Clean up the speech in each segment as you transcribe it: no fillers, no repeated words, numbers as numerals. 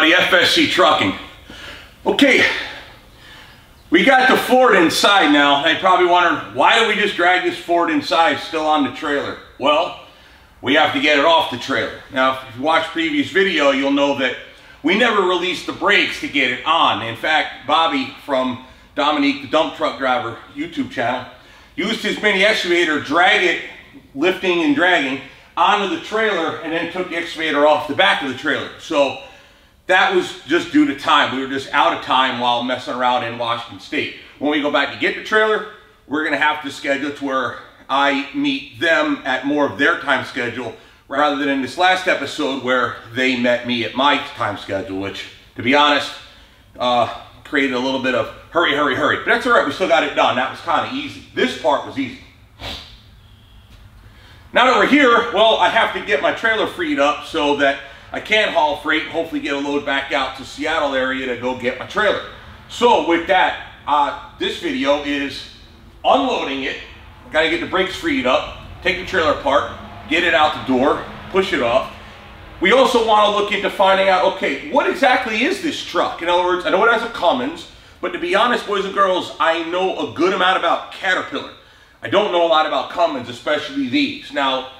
everybody, FSC Trucking. Okay, we got the Ford inside now. They probably wondering, why do we just drag this Ford inside still on the trailer? Well, we have to get it off the trailer. Now, if you watch previous video, you'll know that we never released the brakes to get it on. In fact, Bobby from Dominique, the dump truck driver YouTube channel, used his mini excavator, drag it, lifting and dragging, onto the trailer, and then took the excavator off the back of the trailer. So that was just due to time. We were just out of time while messing around in Washington State. When we go back to get the trailer, we're gonna have to schedule to where I meet them at more of their time schedule, rather than in this last episode where they met me at my time schedule, which, to be honest, created a little bit of hurry, hurry, hurry. But that's all right, we still got it done. That was kind of easy. This part was easy. Now that we're here, well, I have to get my trailer freed up so that I can haul freight and hopefully get a load back out to Seattle area to go get my trailer. So with that, this video is unloading it. Gotta get the brakes freed up, take the trailer apart, get it out the door, push it off. We also want to look into finding out, okay, what exactly is this truck? In other words, I know it has a Cummins, but to be honest, boys and girls, I know a good amount about Caterpillar. I don't know a lot about Cummins, especially these. Now,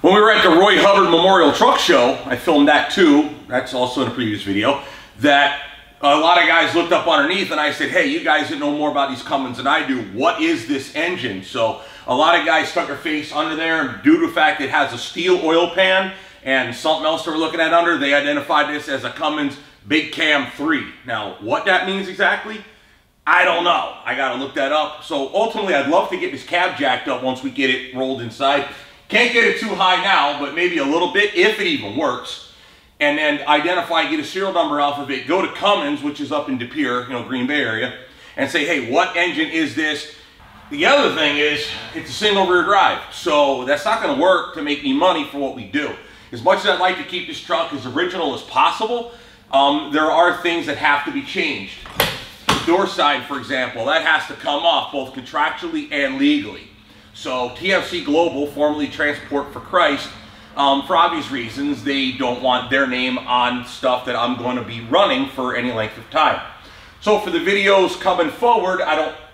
when we were at the Roy Hubbard Memorial Truck Show, I filmed that too, that's also in a previous video, that a lot of guys looked up underneath and I said, hey, you guys that know more about these Cummins than I do, what is this engine? So a lot of guys stuck their face under there, and due to the fact it has a steel oil pan and something else they were looking at under, they identified this as a Cummins Big Cam 3. Now, what that means exactly, I don't know. I gotta look that up. So ultimately, I'd love to get this cab jacked up once we get it rolled inside. Can't get it too high now, but maybe a little bit, if it even works. And then identify, get a serial number off of it, go to Cummins, which is up in De Pere, you know, Green Bay area, and say, hey, what engine is this? The other thing is, it's a single rear drive, so that's not gonna work to make me money for what we do. As much as I'd like to keep this truck as original as possible, there are things that have to be changed. Door side, for example, that has to come off both contractually and legally. So TFC Global, formerly Transport for Christ, for obvious reasons, they don't want their name on stuff that I'm going to be running for any length of time. So for the videos coming forward,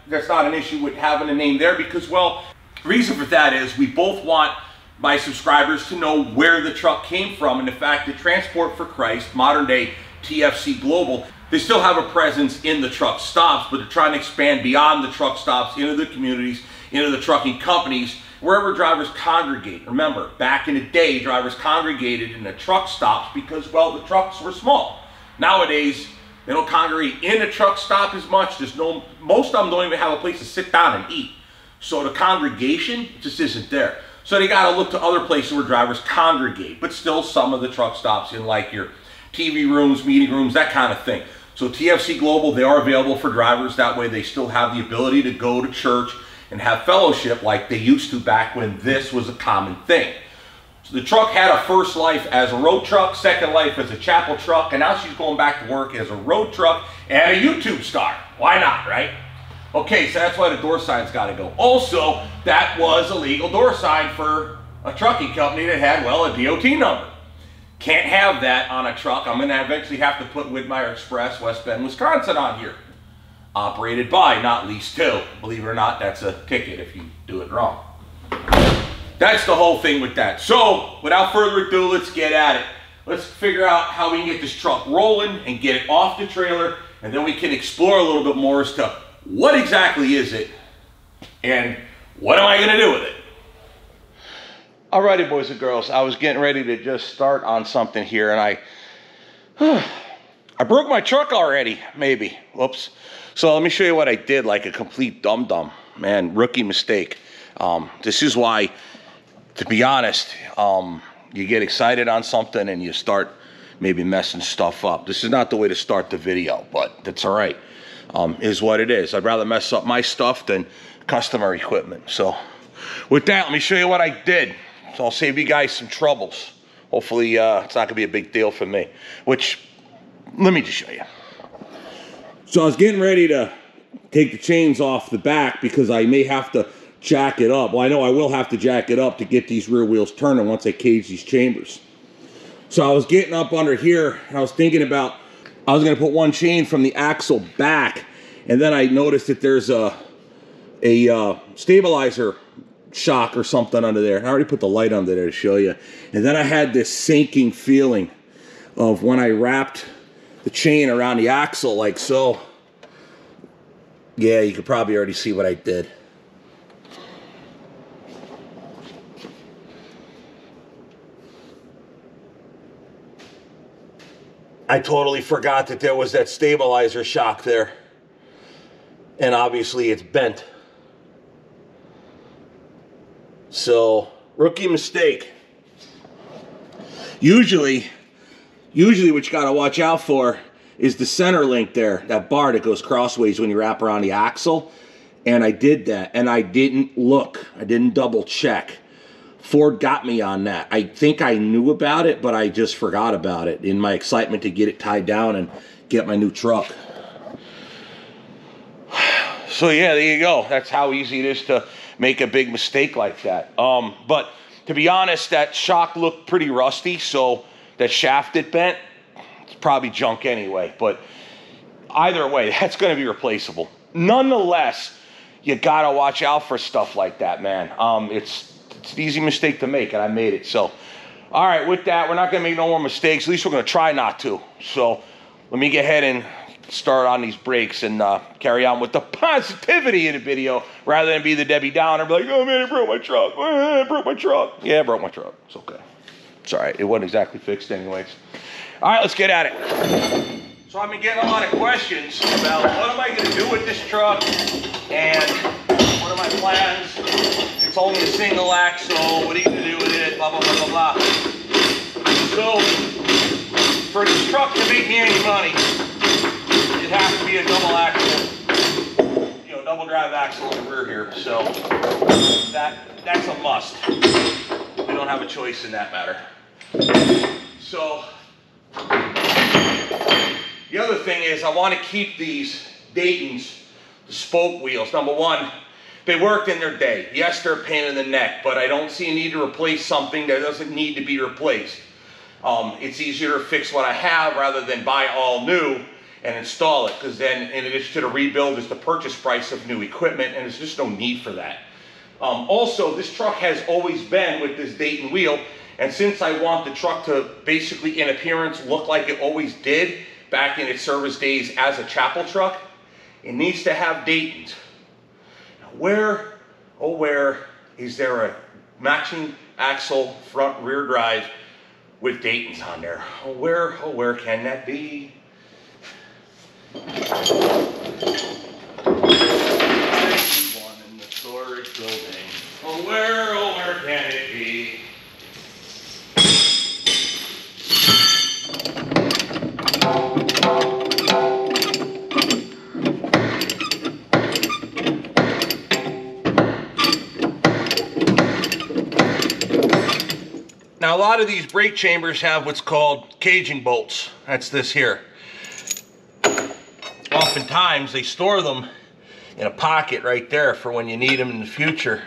that's not an issue with having a name there because, well, the reason for that is we both want my subscribers to know where the truck came from, and the fact that Transport for Christ, modern day TFC Global, they still have a presence in the truck stops, but they're trying to expand beyond the truck stops into the communities, into the trucking companies, wherever drivers congregate. Remember, back in the day, drivers congregated in the truck stops because, well, the trucks were small. Nowadays, they don't congregate in a truck stop as much. Most of them don't even have a place to sit down and eat. So the congregation just isn't there. So they got to look to other places where drivers congregate, but still some of the truck stops in like your TV rooms, meeting rooms, that kind of thing. So TFC Global, they are available for drivers. That way they still have the ability to go to church and have fellowship like they used to back when this was a common thing. So the truck had a first life as a road truck, second life as a chapel truck, and now she's going back to work as a road truck and a YouTube star. Why not, right? Okay, so that's why the door sign's got to go. Also, that was a legal door sign for a trucking company that had, well, a DOT number. Can't have that on a truck. I'm going to eventually have to put Widmeyer Express, West Bend, Wisconsin on here. Operated by, not leased to. Believe it or not, that's a ticket if you do it wrong. That's the whole thing with that. So, without further ado, let's get at it. Let's figure out how we can get this truck rolling and get it off the trailer, and then we can explore a little bit more as to what exactly is it and what am I going to do with it. Alrighty, boys and girls, I was getting ready to just start on something here, and I broke my truck already, maybe. Whoops. So let me show you what I did, like a complete dum-dum. Man, rookie mistake. This is why, to be honest, you get excited on something and you start maybe messing stuff up. This is not the way to start the video, but that's all right. Is what it is. I'd rather mess up my stuff than customer equipment. So with that, let me show you what I did. So I'll save you guys some troubles. Hopefully it's not gonna be a big deal for me, which, let me just show you. So I was getting ready to take the chains off the back because I may have to jack it up. Well, I know I will have to jack it up to get these rear wheels turning once I cage these chambers. So I was getting up under here and I was thinking about, I was gonna put one chain from the axle back, and then I noticed that there's a stabilizer shock or something under there. I already put the light under there to show you. And then I had this sinking feeling of when I wrapped the chain around the axle like so. Yeah, you could probably already see what I did. I totally forgot that there was that stabilizer shock there. And obviously it's bent. So, rookie mistake. Usually what you gotta watch out for is the center link there, that bar that goes crossways when you wrap around the axle. And I did that, and I didn't look. I didn't double check. Ford got me on that. I think I knew about it, but I just forgot about it in my excitement to get it tied down and get my new truck. So yeah, there you go. That's how easy it is to make a big mistake like that. But to be honest, that shock looked pretty rusty, so that shaft it bent. It's probably junk anyway, but either way, that's going to be replaceable. Nonetheless, you got to watch out for stuff like that, man. It's an easy mistake to make, and I made it. So, all right, with that, we're not going to make no more mistakes. At least we're going to try not to. So let me get ahead and start on these brakes and carry on with the positivity in the video rather than be the Debbie Downer, be like, oh man, I broke my truck. I broke my truck. Yeah, I broke my truck. It's okay. It's all right. It wasn't exactly fixed anyways. All right, let's get at it. So I've been getting a lot of questions about what am I going to do with this truck and what are my plans. It's only a single axle. What are you going to do with it? Blah, blah, blah, blah, blah. So for this truck to make me any money, it has to be a double axle, you know, double drive axle in the rear here. So that's a must. We don't have a choice in that matter. So the other thing is I want to keep these Dayton's, the spoke wheels. Number one, they worked in their day. Yes, they're a pain in the neck, but I don't see a need to replace something that doesn't need to be replaced. It's easier to fix what I have rather than buy all new and install it, because then in addition to the rebuild is the purchase price of new equipment, and there's just no need for that. Also, this truck has always been with this Dayton wheel, and since I want the truck to basically in appearance look like it always did back in its service days as a chapel truck, it needs to have Dayton's. Now where, oh where, is there a matching axle front rear drive with Dayton's on there? Oh where can that be? One in the storage building. Oh where can it be? Now a lot of these brake chambers have what's called caging bolts. That's this here. Oftentimes they store them in a pocket right there for when you need them in the future,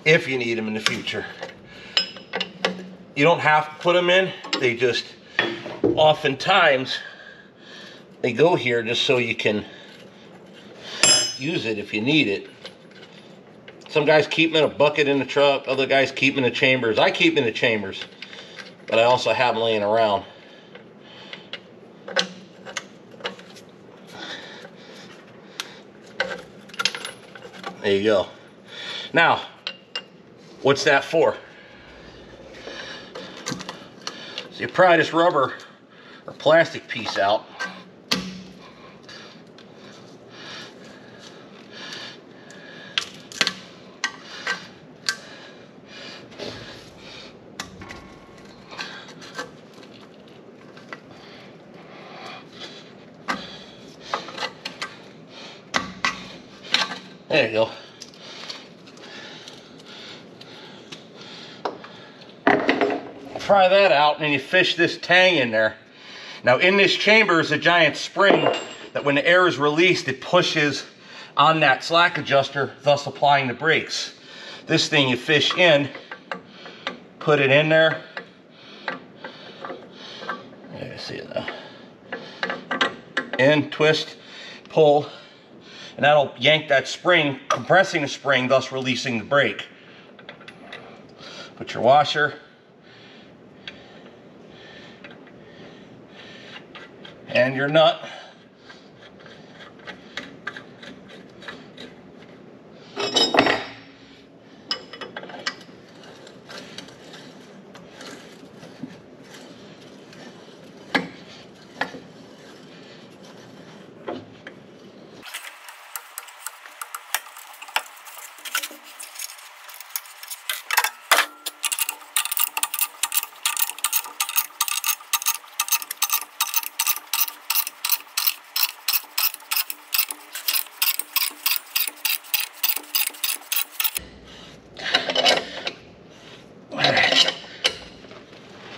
if you need them in the future. You don't have to put them in, they just, oftentimes, they go here just so you can use it if you need it. Some guys keep them in a bucket in the truck, other guys keep them in the chambers. I keep them in the chambers, but I also have them laying around. There you go. Now, what's that for? So you pry this rubber or plastic piece out. There you go. Pry that out and then you fish this tang in there. Now in this chamber is a giant spring that when the air is released it pushes on that slack adjuster, thus applying the brakes. This thing you fish in, put it in there, You see it now. In, twist, pull, and that'll yank that spring, compressing the spring, thus releasing the brake. Put your washer and your nut.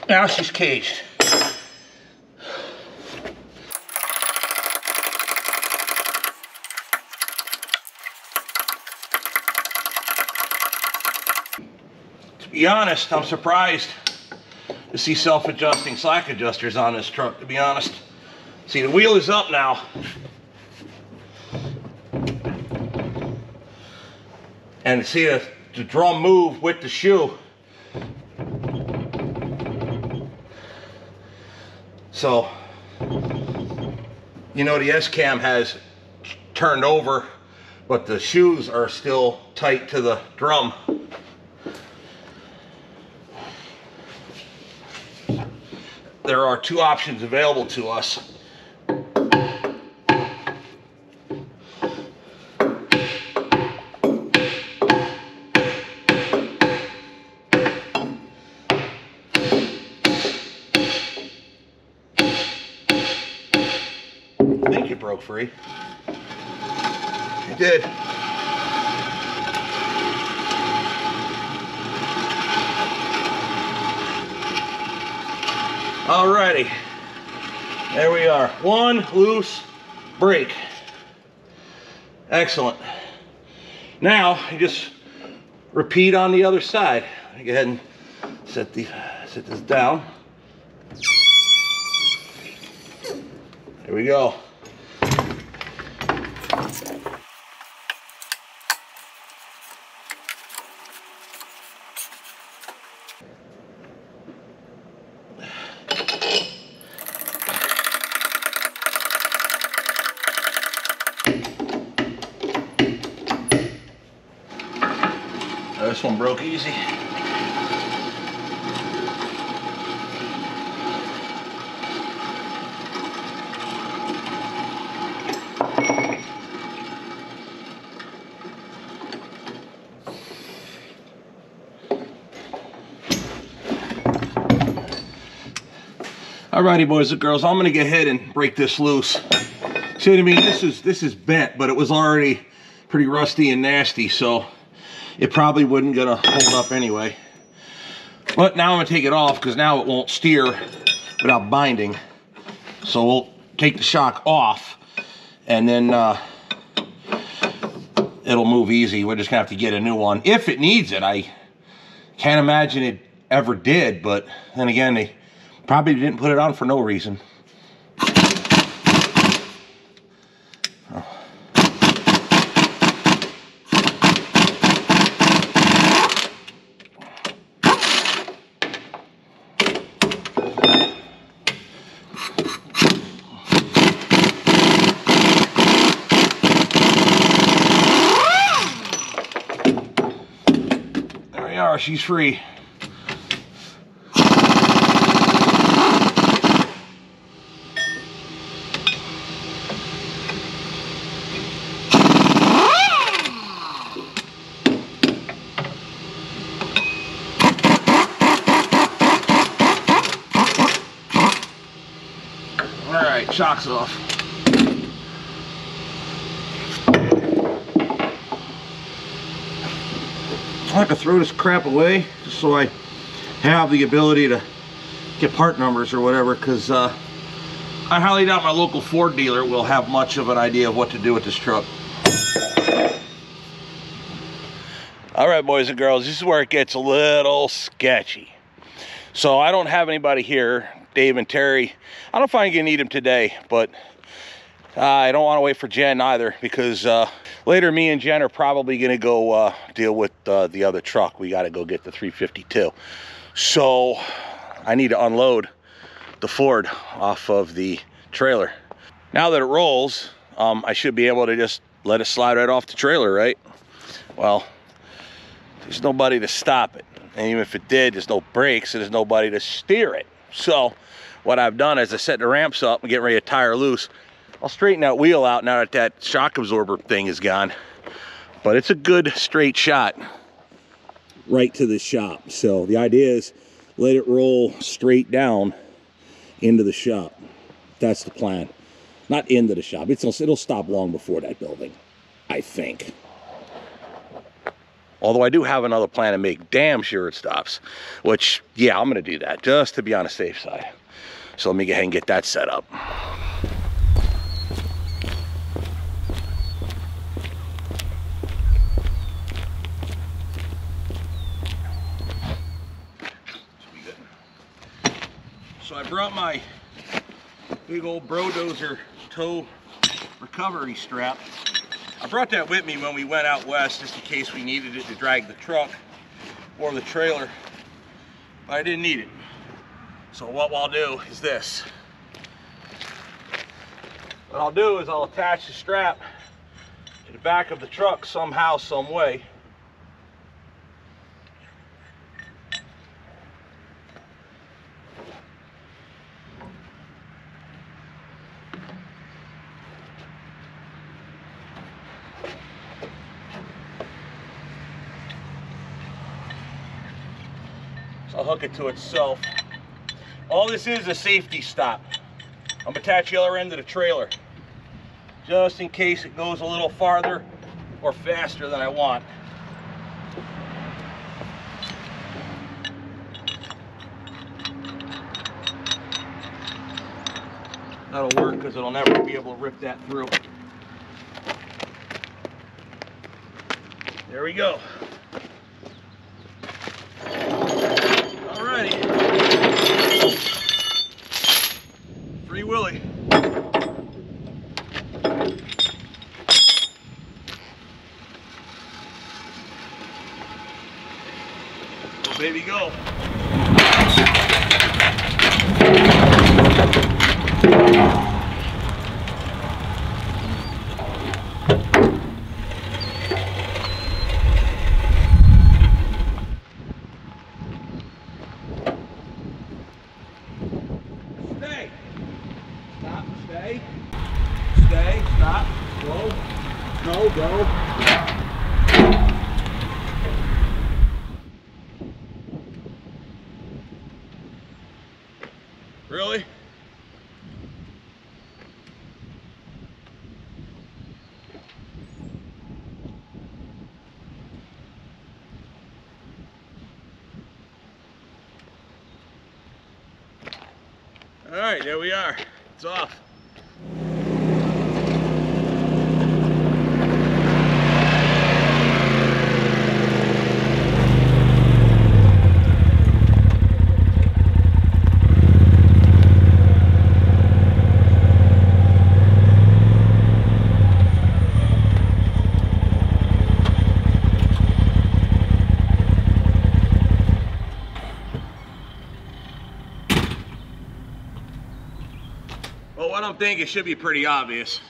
Now she's caged. To be honest, I'm surprised to see self-adjusting slack adjusters on this truck, to be honest. See, the wheel is up now. And see the drum move with the shoe. So, you know, the S-cam has turned over, but the shoes are still tight to the drum. There are two options available to us. I think it broke free. It did. Alrighty. There we are. One loose brake. Excellent. Now you just repeat on the other side. Go ahead and set this down. There we go. This one broke easy. Alrighty, boys and girls, I'm gonna go ahead and break this loose. See what I mean? This is bent, but it was already pretty rusty and nasty, so it probably wasn't gonna hold up anyway. But now I'm gonna take it off because now it won't steer without binding. So we'll take the shock off and then it'll move easy. We're just gonna have to get a new one if it needs it. I can't imagine it ever did, but then again, they probably didn't put it on for no reason. She's free. All right, shock's off. I like to throw this crap away just so I have the ability to get part numbers or whatever, because I highly doubt my local Ford dealer will have much of an idea of what to do with this truck. All right, boys and girls, this is where it gets a little sketchy. So I don't have anybody here. Dave and Terry, I don't know if I'm gonna need them today, but I don't want to wait for Jen either, because later me and Jen are probably gonna go deal with the other truck. We got to go get the 352. So I need to unload the Ford off of the trailer. Now that it rolls, I should be able to just let it slide right off the trailer, right? Well, there's nobody to stop it. And even if it did, there's no brakes, and there's nobody to steer it. So what I've done is I set the ramps up and get ready to tire loose. I'll straighten that wheel out now that that shock absorber thing is gone. But it's a good straight shot right to the shop. So the idea is let it roll straight down into the shop. That's the plan. Not into the shop. It'll stop long before that building, I think. Although I do have another plan to make damn sure it stops, which, yeah, I'm going to do that just to be on the safe side. So let me go ahead and get that set up. So I brought my big old Brodozer tow recovery strap. I brought that with me when we went out west, just in case we needed it to drag the truck or the trailer, but I didn't need it. So what I'll do is this. What I'll do is I'll attach the strap to the back of the truck somehow, some way. I'll hook it to itself. All this is a safety stop. I'm gonna attach the other end of the trailer, just in case it goes a little farther or faster than I want. That'll work because it'll never be able to rip that through. There we go. Alrighty. Free Willy. Go, baby, go. Stay, stop, go, go. Really? All right, there we are. It's off. Well, what I'm thinking should be pretty obvious.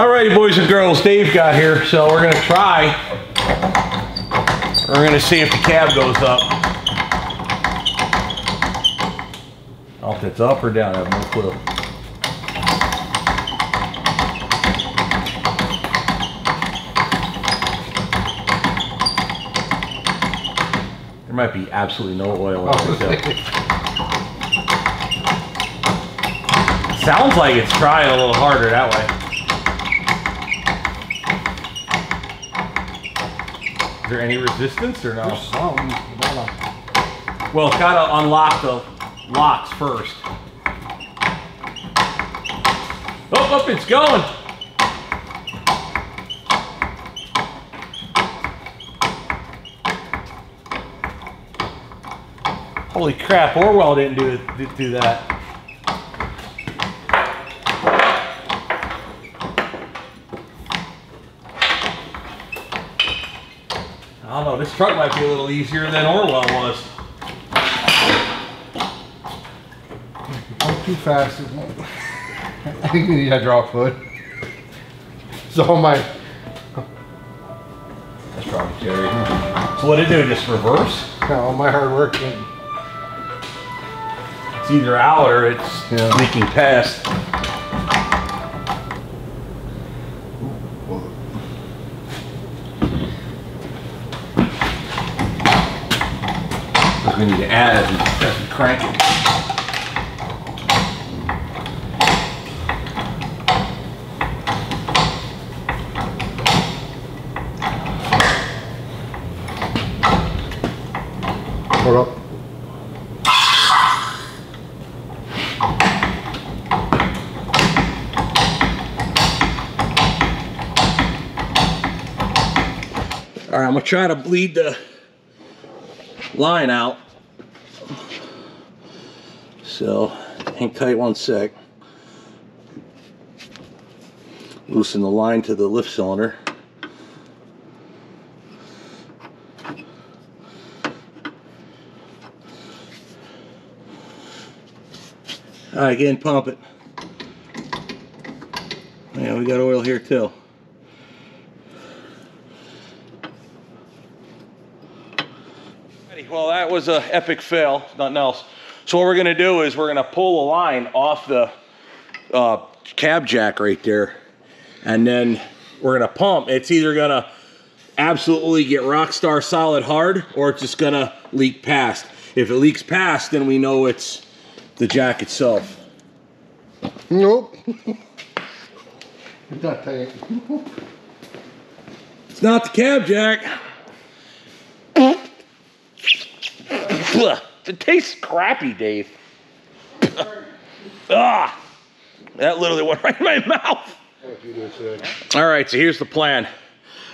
Alrighty, boys and girls, Dave got here, so we're gonna try. We're gonna see if the cab goes up. Oh, if it's up or down, I have no clue. There might be absolutely no oil in it. Sounds like it's trying a little harder that way. Is there any resistance or no? There's some. Well, it's got to unlock the locks first. Oh, up it's going. Holy crap, Orwell didn't do that. I don't know, this truck might be a little easier than Orwell was. I'm too fast. I think we need a hydraulic foot. So my... That's probably Terry. So what did it do, just reverse? No, my hard work. It's either out or it's leaking past. We need to add it as we crank it. Hold up. All right, I'm gonna try to bleed the line out. So, hang tight one sec. Loosen the line to the lift cylinder. All right, again, pump it. Yeah, we got oil here too. Well, that was an epic fail, nothing else. So what we're gonna do is we're gonna pull a line off the cab jack right there, and then we're gonna pump. It's either gonna absolutely get rock star solid hard, or it's just gonna leak past. If it leaks past, then we know it's the jack itself. Nope. It's not tight. It's not the cab jack. It tastes crappy, Dave. Ah, that literally went right in my mouth. All right, so here's the plan.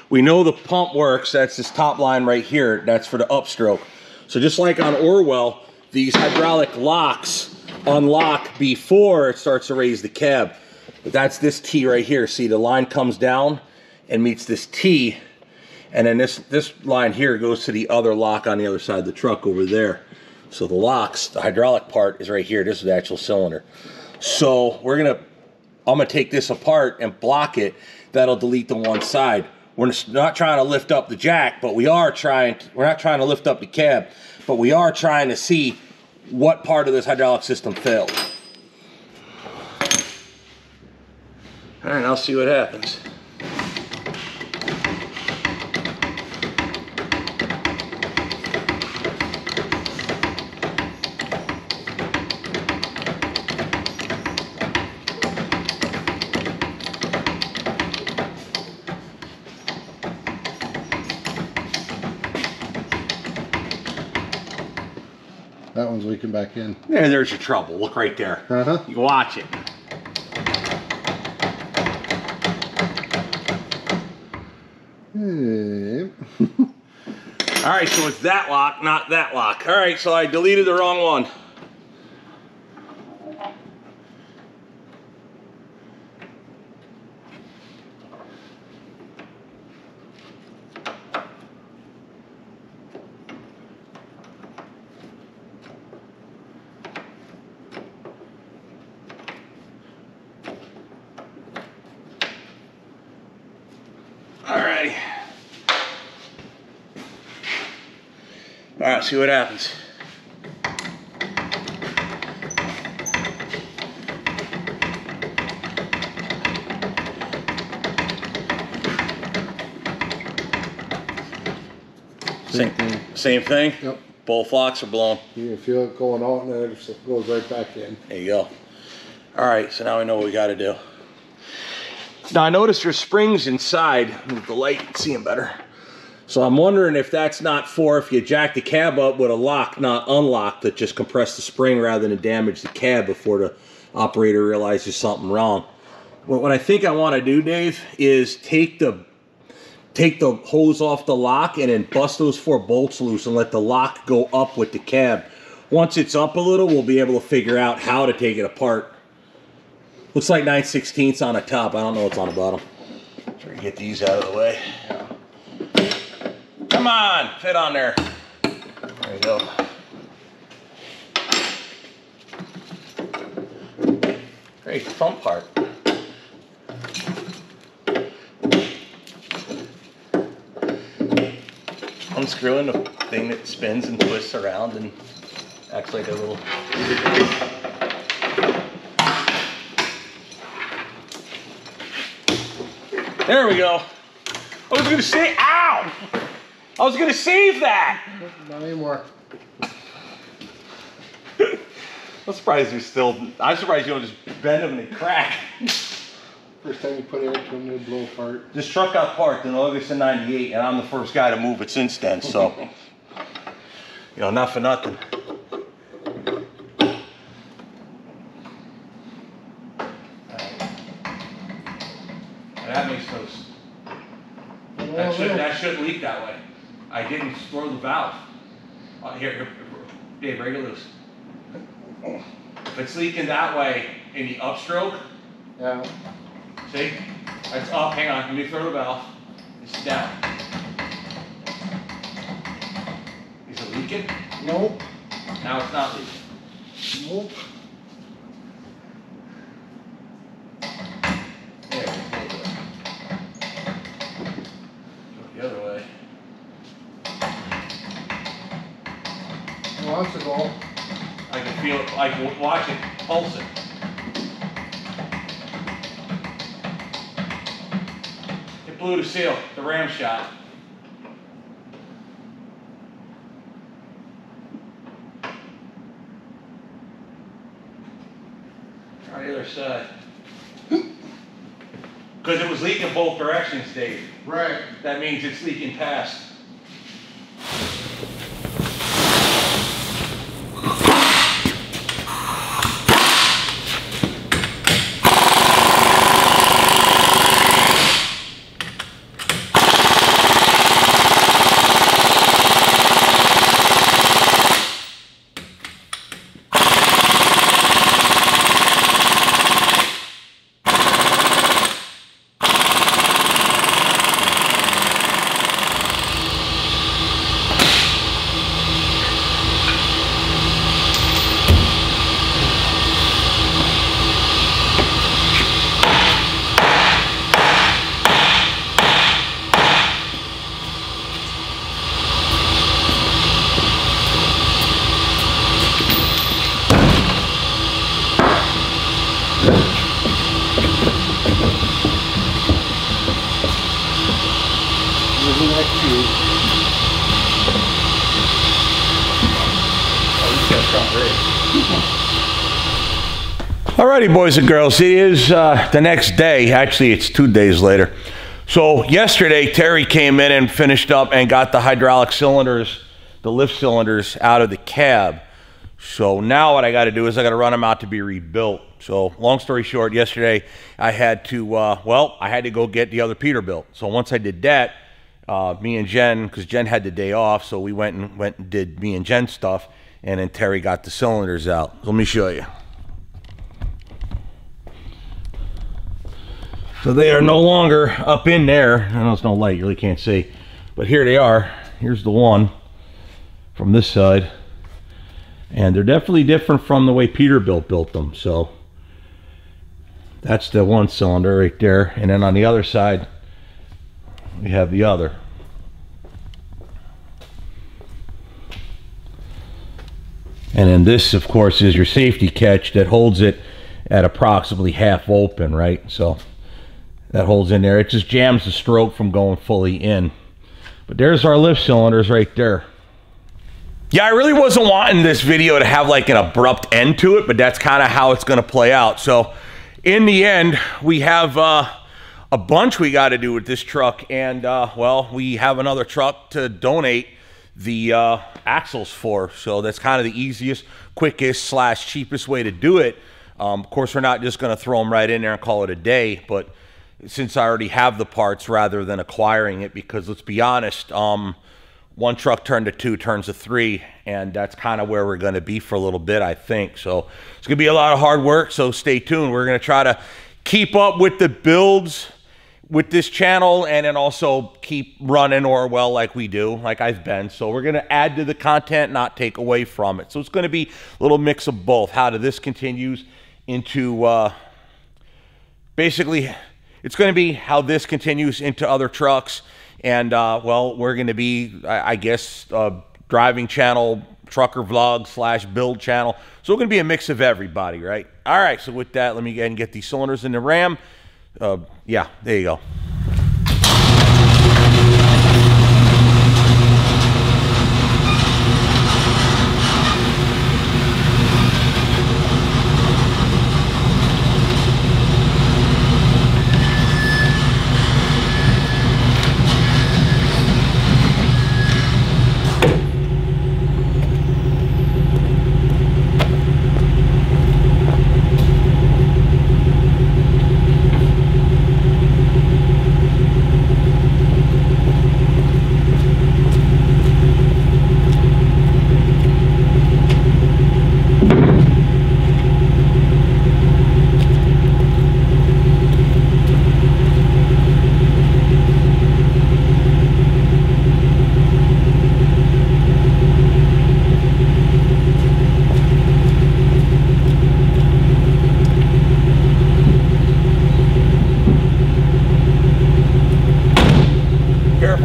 We know the pump works. That's this top line right here. That's for the upstroke. So just like on Orwell, these hydraulic locks unlock before it starts to raise the cab. But that's this T right here. See, the line comes down and meets this T, and then this line here goes to the other lock on the other side of the truck over there. So the locks, the hydraulic part is right here. This is the actual cylinder. So I'm gonna take this apart and block it. That'll delete the one side. We're not trying to lift up the jack, but we're not trying to lift up the cab, but we are trying to see what part of this hydraulic system failed. All right, I'll see what happens. That one's leaking back in. Yeah, there's your trouble. Look right there. Uh-huh. You watch it. All right, so it's that lock, not that lock. All right, so I deleted the wrong one. ready. All right, see what happens. Same thing? Yep. Both locks are blown. You can feel it going out and then it just goes right back in. There you go. All right, so now we know what we got to do. Now I noticed there's springs inside. Move the light, see them better. So I'm wondering if that's not for if you jack the cab up with a lock, not unlock, that just compress the spring rather than damage the cab before the operator realizes something wrong. But what I think I want to do, Dave, is take the hose off the lock and then bust those 4 bolts loose and let the lock go up with the cab. Once it's up a little, we'll be able to figure out how to take it apart. Looks like 9/16 on the top. I don't know what's on the bottom. Try to get these out of the way. Come on, fit on there. There you go. Great, front part. Unscrewing the thing that spins and twists around and acts like a little... There we go. I was gonna say, ow! I was gonna save that! Not anymore. I'm surprised you don't just bend them and they crack. First time you put air to them, they blow apart. This truck got parked in August of '98, and I'm the first guy to move it since then, so, you know, not for nothing. That makes no sense. That shouldn't leak that way. I didn't throw the valve. Here, Dave, break it loose. If it's leaking that way in the upstroke, yeah. See? That's up. Hang on. Let me throw the valve. It's down. Is it leaking? Nope. Now it's not leaking. Nope. There, go the other way. Months ago. I can feel it. I can watch it pulsing. It blew the seal, the ram shot. Try the other side. Because it was leaking both directions, Dave. Right. That means it's leaking past. Alrighty, boys and girls, it is the next day. Actually, it's 2 days later. So yesterday, Terry came in and finished up and got the hydraulic cylinders, the lift cylinders out of the cab. So now what I got to do is I got to run them out to be rebuilt. So long story short, yesterday I had to, I had to go get the other Peterbilt. So once I did that, me and Jen, because Jen had the day off, so we went and did me and Jen stuff, and then Terry got the cylinders out. So let me show you. So they are no longer up in there. I know it's no light, you really can't see. But here they are. Here's the one from this side. And they're definitely different from the way Peterbilt built them. So that's the one cylinder right there. And then on the other side, we have the other. And then this, of course, is your safety catch that holds it at approximately half open, right? So that holds in there. It just jams the stroke from going fully in. But there's our lift cylinders right there. Yeah, I really wasn't wanting this video to have like an abrupt end to it, but that's kind of how it's going to play out. So in the end, we have a bunch we got to do with this truck. And, well, we have another truck to donate the axles for. So that's kind of the easiest, quickest / cheapest way to do it. Of course, we're not just going to throw them right in there and call it a day, but since I already have the parts rather than acquiring it, because let's be honest, one truck turned to 2, turns to 3, and that's kind of where we're going to be for a little bit, I think. So it's going to be a lot of hard work, so stay tuned. We're going to try to keep up with the builds with this channel and then also keep running Orwell like we do, like I've been. So we're going to add to the content, not take away from it. So it's going to be a little mix of both. How this continues into basically, it's going to be how this continues into other trucks. And, well, we're going to be, I guess, driving channel, trucker vlog / build channel. So we're going to be a mix of everybody, right? All right, so with that, let me go ahead and get these cylinders in the ram. Yeah, there you go.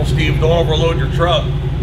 Steve, don't overload your truck.